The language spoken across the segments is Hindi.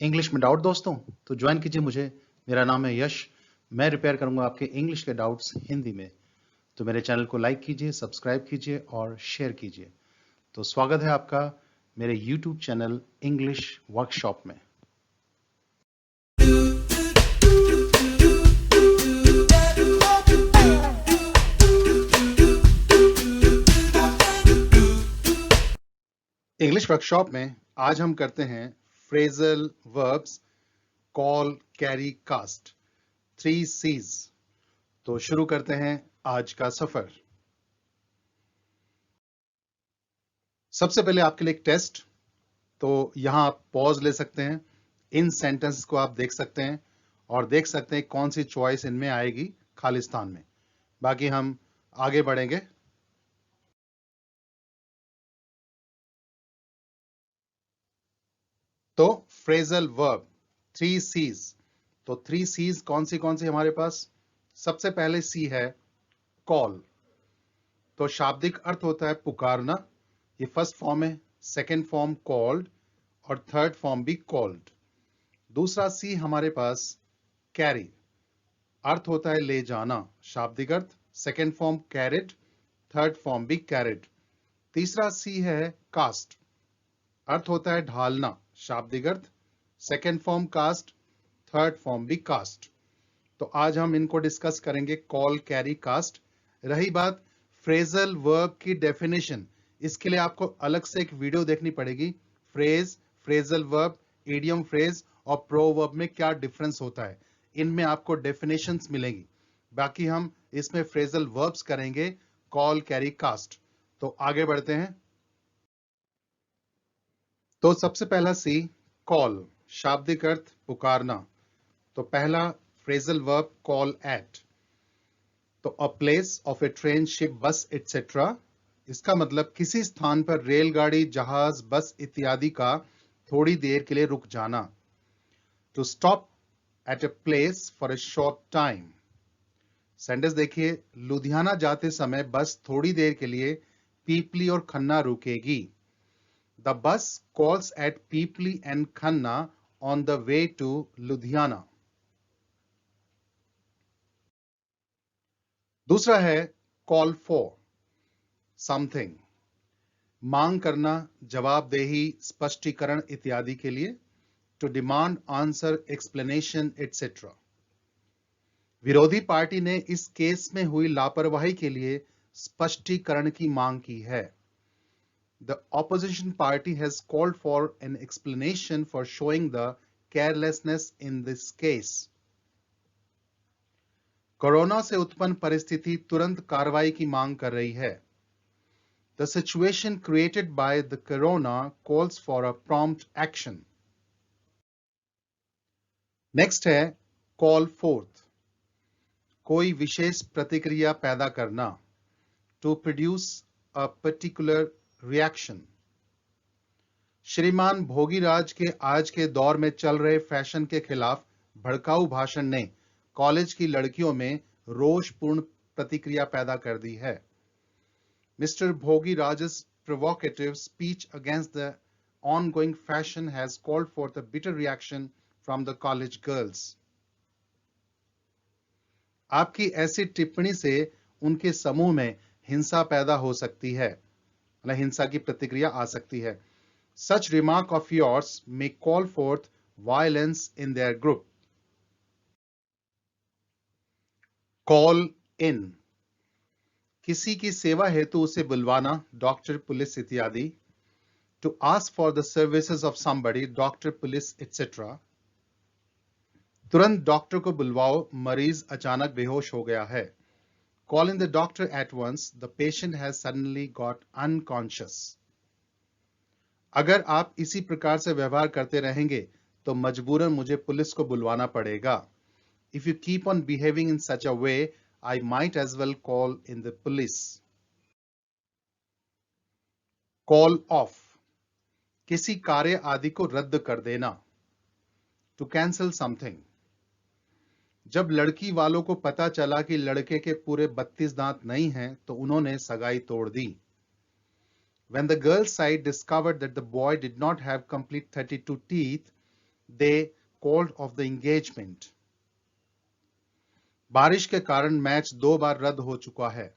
इंग्लिश में डाउट दोस्तों तो ज्वाइन कीजिए मुझे। मेरा नाम है यश। मैं रिपेयर करूंगा आपके इंग्लिश के डाउट्स हिंदी में। तो मेरे चैनल को लाइक कीजिए, सब्सक्राइब कीजिए और शेयर कीजिए। तो स्वागत है आपका मेरे यूट्यूब चैनल इंग्लिश वर्कशॉप में। इंग्लिश वर्कशॉप में आज हम करते हैं phrasal verbs call, carry, cast, 3 C's। तो शुरू करते हैं आज का सफर। सबसे पहले आपके लिए एक टेस्ट। तो यहां आप पॉज ले सकते हैं, इन सेंटेंस को आप देख सकते हैं और देख सकते हैं कौन सी चॉइस इनमें आएगी खालिस्तान में। बाकी हम आगे बढ़ेंगे। तो फ्रेजल वर्ब 3 C's। तो 3 C's कौन सी हमारे पास? सबसे पहले सी है कॉल। तो शाब्दिक अर्थ होता है पुकारना। ये फर्स्ट फॉर्म है, सेकंड फॉर्म कॉल्ड और थर्ड फॉर्म भी कॉल्ड। दूसरा सी हमारे पास कैरी, अर्थ होता है ले जाना, शाब्दिक अर्थ, second form carried, third form भी कैरिड। तीसरा सी है कास्ट, अर्थ होता है ढालना, शाब्दिक अर्थ, second form cast, third form भी कास्ट। तो आज हम इनको डिस्कस करेंगे, कॉल, कैरी, कास्ट। रही बात फ्रेजल वर्ब की डेफिनेशन, इसके लिए आपको अलग से एक वीडियो देखनी पड़ेगी। Phrase, phrasal verb, idiom phrase और प्रोवर्ब में क्या डिफरेंस होता है, इनमें आपको डेफिनेशंस मिलेंगी। बाकी हम इसमें फ्रेजल वर्ब्स करेंगे, कॉल, कैरी, कास्ट। तो आगे बढ़ते हैं। तो सबसे पहला सी कॉल, शाब्दिक अर्थ पुकारना। तो पहला फ्रेजल वर्ब कॉल एट। तो a place of a train, ship, bus etcetera. इसका मतलब किसी स्थान पर रेलगाड़ी, जहाज, बस इत्यादि का थोड़ी देर के लिए रुक जाना। To stop at a place for a short time. Sentence देखिए, लुधियाना जाते समय बस थोड़ी देर के लिए पीपली और खन्ना रुकेगी। The bus calls at Pipli and Khanna on the way to Ludhiana. दूसरा है कॉल फॉर समथिंग, मांग करना, जवाबदेही, स्पष्टीकरण इत्यादि के लिए। To demand answer, explanation etcetera. विरोधी पार्टी ने इस केस में हुई लापरवाही के लिए स्पष्टीकरण की मांग की है। The opposition party has called for an explanation for showing the carelessness in this case. Corona से उत्पन्न परिस्थिति तुरंत कार्रवाई की मांग कर रही है। The situation created by the corona calls for a prompt action. Next है call forth, कोई विशेष प्रतिक्रिया पैदा करना। To produce a particular reaction. श्रीमान भोगीराज के आज के दौर में चल रहे फैशन के खिलाफ भड़काऊ भाषण ने कॉलेज की लड़कियों में रोषपूर्ण प्रतिक्रिया पैदा कर दी है। Mr. Bhogiraj's provocative speech against the ongoing fashion has called forth a bitter reaction from the college girls. आपकी ऐसी टिप्पणी से उनके समूह में हिंसा पैदा हो सकती है, मतलब हिंसा की प्रतिक्रिया आ सकती है। Such remark of yours may call forth violence in their group. Call in, किसी की सेवा हेतु उसे बुलवाना, डॉक्टर, पुलिस इत्यादि। To ask for the services of somebody, doctor, police, etc. तुरंत डॉक्टर को बुलवाओ, मरीज अचानक बेहोश हो गया है। Call in the doctor at once, the patient has suddenly got unconscious. अगर आप इसी प्रकार से व्यवहार करते रहेंगे तो मजबूरन मुझे पुलिस को बुलवाना पड़ेगा। If you keep on behaving in such a way, I might as well call in the police. Call off, किसी कार्य आदि को रद्द कर देना। To cancel something. जब लड़की वालों को पता चला कि लड़के के पूरे 32 दांत नहीं हैं, तो उन्होंने सगाई तोड़ दी। When the girl's side discovered that the boy did not have complete 32 teeth, They called off the engagement. बारिश के कारण मैच 2 बार रद्द हो चुका है.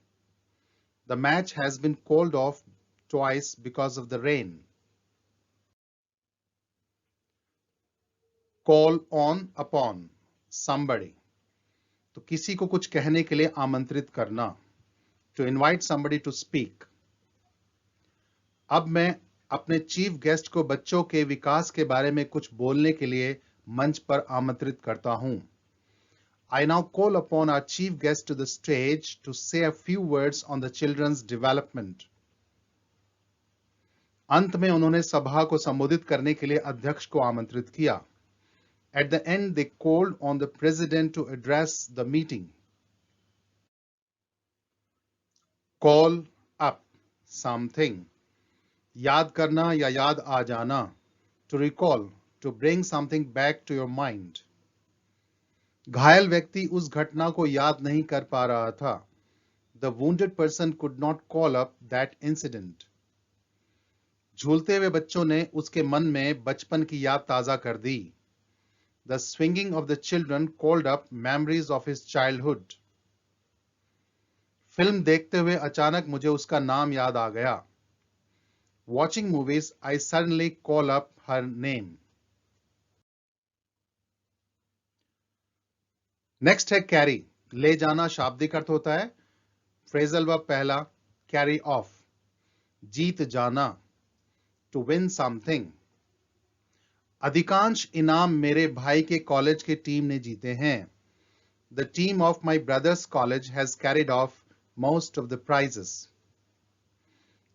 The match has been called off twice because of the rain. Call on upon somebody. तो किसी को कुछ कहने के लिए आमंत्रित करना. To invite somebody to speak. अब मैं अपने चीफ गेस्ट को बच्चों के विकास के बारे में कुछ बोलने के लिए मंच पर आमंत्रित करता हूं. I now call upon our chief guest to the stage to say a few words on the children's development. अंत में उन्होंने सभा को संबोधित करने के लिए अध्यक्ष को आमंत्रित किया. At the end, they called on the president to address the meeting. Call up something. याद करना या याद आ जाना. To recall, to bring something back to your mind. घायल व्यक्ति उस घटना को याद नहीं कर पा रहा था. The wounded person could not call up that incident. झूलते हुए बच्चों ने उसके मन में बचपन की याद ताजा कर दी. The swinging of the children called up memories of his childhood. Film देखते हुए अचानक मुझे उसका नाम याद आ गया. Watching movies, I suddenly call up her name. Next है कैरी. ले जाना शाब्दिक अर्थ होता है. फ्रेजल वर्ब पहला कैरी ऑफ. जीत जाना. To win something. अधिकांश इनाम मेरे भाई के कॉलेज की टीम ने जीते हैं. The team of my brother's college has carried off most of the prizes.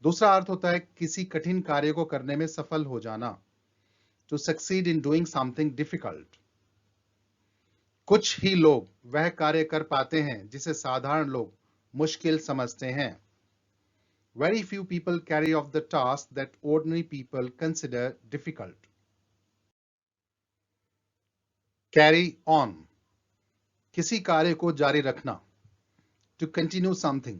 दूसरा अर्थ होता है किसी कठिन कार्य को करने में सफल हो जाना. To succeed in doing something difficult. कुछ ही लोग वह कार्य कर पाते हैं जिसे साधारण लोग मुश्किल समझते हैं. Very few people carry off the task that ordinary people consider difficult. Carry on. किसी कार्य को जारी रखना. To continue something.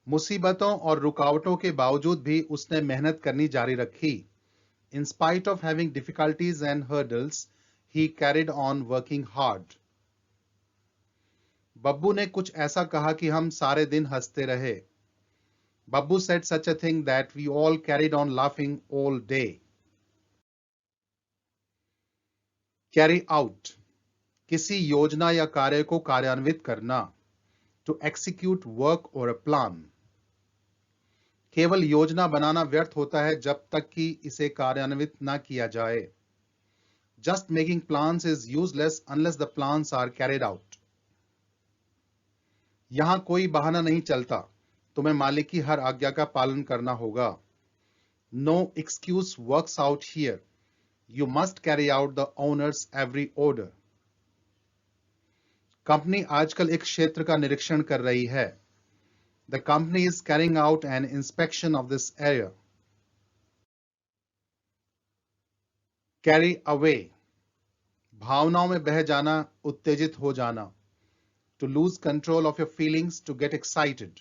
मुसीबतों और रुकावटों के बावजूद भी उसने मेहनत करनी जारी रखी. In spite of having difficulties and hurdles, he carried on working hard. Babbu ने कुछ ऐसा कहा कि हम सारे दिन हंसते रहे. Babbu said such a thing that we all carried on laughing all day. Carry out. किसी योजना या कार्य को कार्यान्वित करना. To execute work or a plan. केवल योजना बनाना व्यर्थ होता है जब तक कि इसे कार्यान्वित न किया जाए. Just making plans is useless unless the plans are carried out. यहां कोई बहाना नहीं चलता. तुम्हें मालिक की हर आज्ञा का पालन करना होगा. No excuse works out here. You must carry out the owner's every order. Company आजकल एक क्षेत्र का निरीक्षण कर रही है. The company is carrying out an inspection of this area. Carry away. भावनाओं में बह जाना, उत्तेजित हो जाना. To lose control of your feelings, to get excited.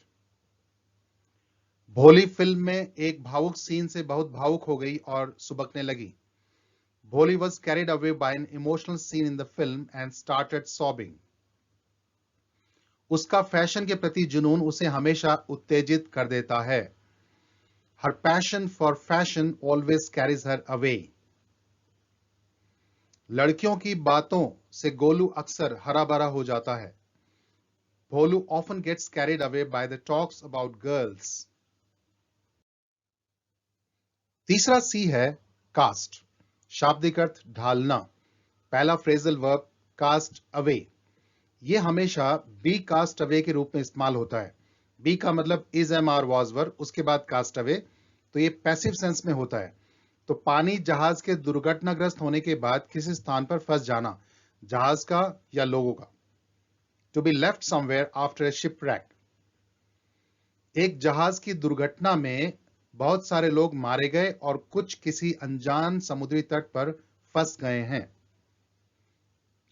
भोली फिल्म में एक भावुक सीन से बहुत भावुक हो गई और सुबकने लगी. भोली was carried away by an emotional scene in the film and started sobbing. उसका फैशन के प्रति जुनून उसे हमेशा उत्तेजित कर देता है. Her passion for fashion always carries her away. लड़कियों की बातों से गोलू अक्सर हरा भरा हो जाता है. भोलू often gets carried away by the talks about girls. तीसरा सी है कास्ट. शाब्दिक अर्थ ढालना. पहला फ्रेजल वर्ब कास्ट अवे. ये हमेशा बी कास्ट अवे के रूप में इस्तेमाल होता है. बी का मतलब is am are was were, उसके बाद कास्ट अवे, तो ये पैसिव सेंस में होता है. तो पानी जहाज के दुर्घटनाग्रस्त होने के बाद किसी स्थान पर फंस जाना, जहाज का या लोगों का. To be left somewhere after a shipwreck. एक जहाज की दुर्घटना में बहुत सारे लोग मारे गए और कुछ किसी अनजान समुद्री तट पर फंस गए हैं.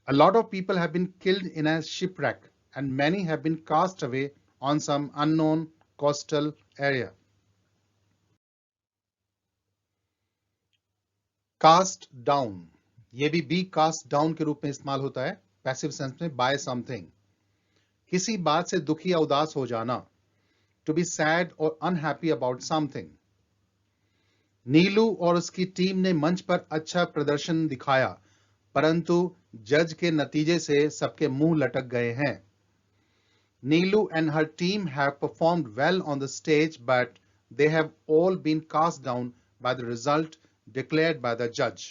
A lot of people have been killed in a shipwreck and many have been cast away on some unknown coastal area. Cast down, ये भी बी कास्ट डाउन के रूप में इस्तेमाल होता है पैसिव सेंस में, बाय समथिंग, किसी बात से दुखी या उदास हो जाना, टू बी सैड और अनहैप्पी अबाउट समथिंग। नीलू और उसकी टीम ने मंच पर अच्छा प्रदर्शन दिखाया, परंतु जज के नतीजे से सबके मुंह लटक गए हैं। Neelu and her team have performed well on the stage, but they have all been cast down by the result declared by the judge.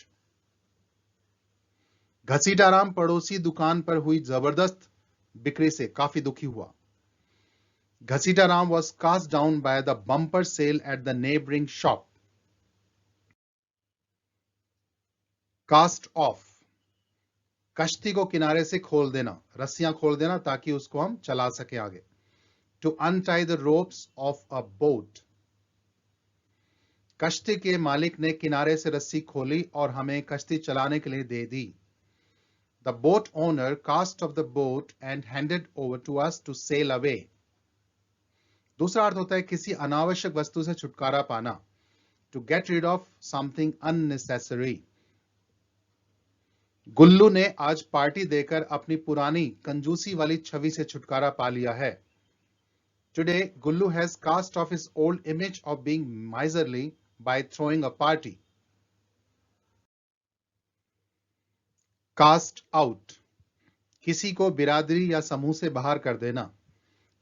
Ghasitaram पड़ोसी दुकान पर हुई जबरदस्त बिक्री से काफी दुखी हुआ। Ghasitaram was cast down by the bumper sale at the neighboring shop. Cast off, कश्ती को किनारे से खोल देना, रस्सियां खोल देना ताकि उसको हम चला सके आगे। To untie the ropes of a boat, कश्ती के मालिक ने किनारे से रस्सी खोली और हमें कश्ती चलाने के लिए दे दी। The boat owner cast off the boat and handed over to us to sail away. दूसरा अर्थ होता है किसी अनावश्यक वस्तु से छुटकारा पाना, to get rid of something unnecessary. Gullu ने आज पार्टी देकर अपनी पुरानी कंजूसी वाली छवि से छुटकारा पा लिया है। Today Gullu has cast off his old image of being miserly by throwing a party. Cast out, किसी को बिरादरी या समूह से बाहर कर देना,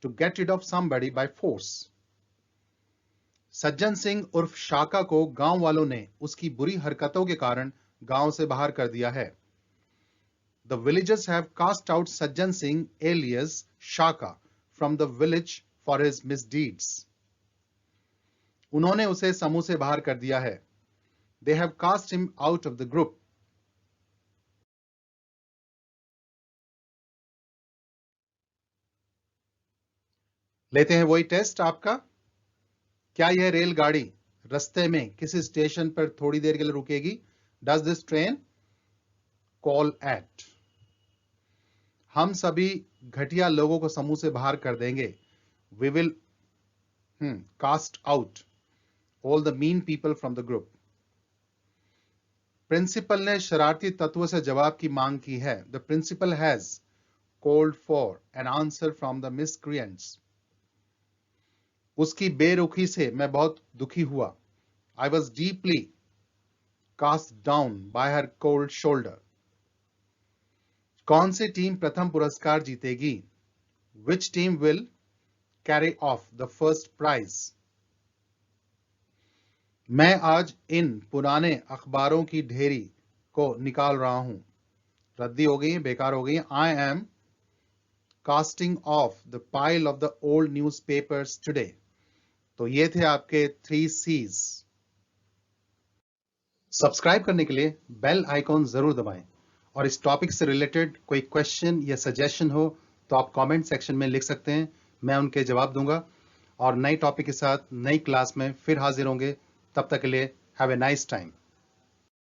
to get rid of somebody by force. Sajjan Singh उर्फ शाका को गांव वालों ने उसकी बुरी हरकतों के कारण गांव से बाहर कर दिया है। The villagers have cast out Sajjan Singh alias Shaka from the village for his misdeeds. उन्होंने उसे समूह से बाहर कर दिया है। They have cast him out of the group. लेते हैं वही टेस्ट आपका। क्या यह रेलगाड़ी रास्ते में किसी स्टेशन पर थोड़ी देर के लिए रुकेगी? Does this train call at? हम सभी घटिया लोगों को समूह से बाहर कर देंगे। We will cast out all the mean people from the group. Principal ने शरारती तत्वों से जवाब की मांग की है। The principal has called for an answer from the miscreants. उसकी बेरुखी से मैं बहुत दुखी हुआ। I was deeply cast down by her cold shoulder. कौन सी टीम प्रथम पुरस्कार जीतेगी? Which team will carry off the first prize? मैं आज इन पुराने अखबारों की ढेरी को निकाल रहा हूं। रद्दी हो गई, बेकार हो गई। I am casting off the pile of the old newspapers today. तो ये थे आपके 3 C's। सब्सक्राइब करने के लिए बेल आइकॉन जरूर दबाएं और इस टॉपिक से रिलेटेड कोई क्वेश्चन या सजेशन हो तो आप कमेंट सेक्शन में लिख सकते हैं, मैं उनके जवाब दूंगा। और नई टॉपिक के साथ नई क्लास में फिर हाजिर होंगे। तब तक के लिए हैव ए नाइस टाइम।